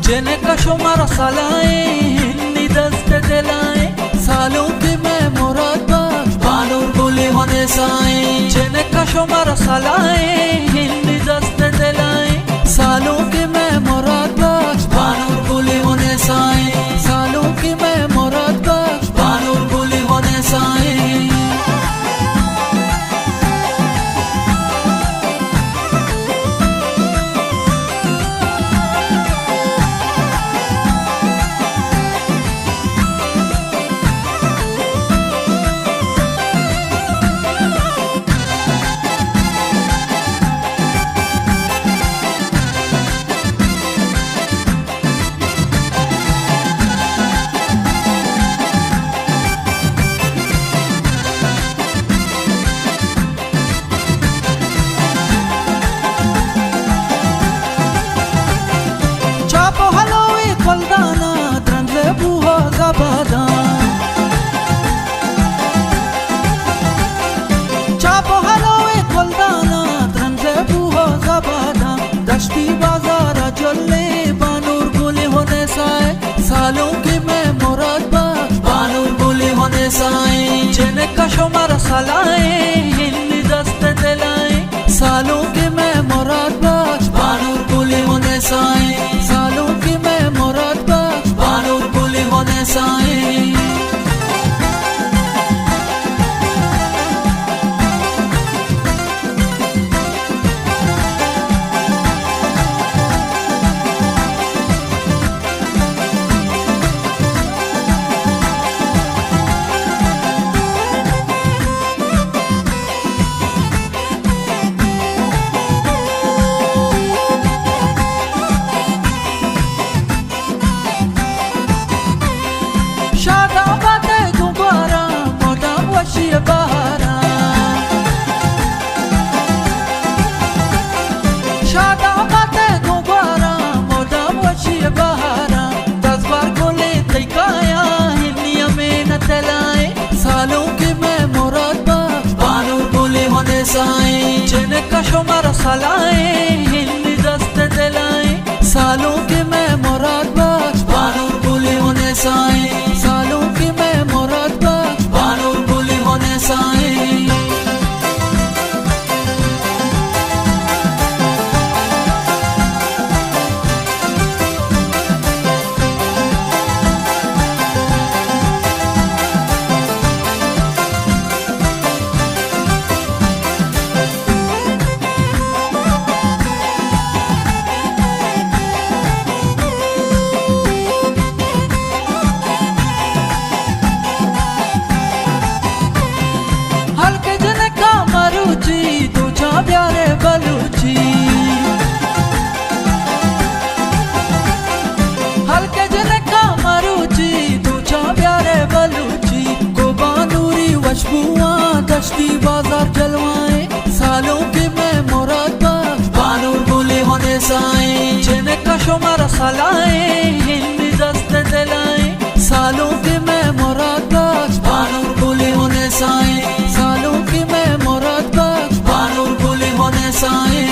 चने का शुमार सलाए हिन्नी दस्त दिलाए सालों की मैं मुराद बख्श बानूर बोले होने साए चने का शुमार सलाए हिन्नी दस्त दिलाए सालों की मैं मुराद बख्श बानूर बोले होने साए सालों की मैं मुराद बख्श बानूर बोले होने साए सालों की मैं मुराद बख्श बानूर बोले होने साए चने का शुमार सलाए हिन्नी दस्त दिलाए सालों की मैं मुराद बख्श बानूर बोले होने साए सालों की मैं मुराद बख्श बानूर बोले होने साए सालों की मैं मुराद बख्श बानूर बोले होने साए चने का शुमार सलाए हिन्नी दस्त दिलाए सालों की मैं मुराद बख्श बानूर बोले होने साए सालों की मैं मुराद बख्श बानूर बोले होने साए प्यारे बलूची हल्के जने का मरूची दूचा प्यारे बलूची को बानूरी वशबुआ दश्ती बाजार जलवाए सालों की मैं मुराद बख्श बानूर बोले होने साए चने का शुमार सलाए हिन्नी दस्त दिलाए सालों की मैं मुराद बख्श बानूर बोले होने साए सालों की मैं मुराद बख्श बानूर बोले होने साए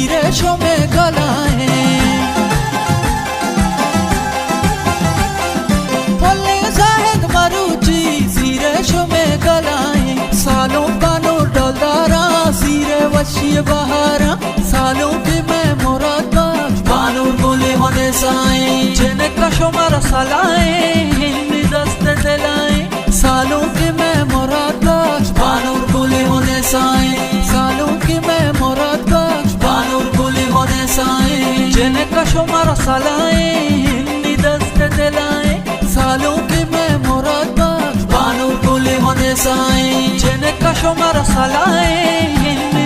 रेशों में गलाए बोले जाहिद मरूची सीरेशों में गलाए सालों बानूर डोलदारा सीरे वशी बहारा सालों की मैं मुराद बख्श बानूर बोले होने साए चने का शुमार सलाए हिन्नी दस्त दिलाए सालों की मैं मुराद बख्श बानूर बोले होने साए सालों की मैं मुराद बख्श बानूर बोले होने साए चने का शुमार सलाए हिन्नी दस्त दिलाए सालों की मैं मुराद बख्श बानूर साए जेने कशो मारा सलाए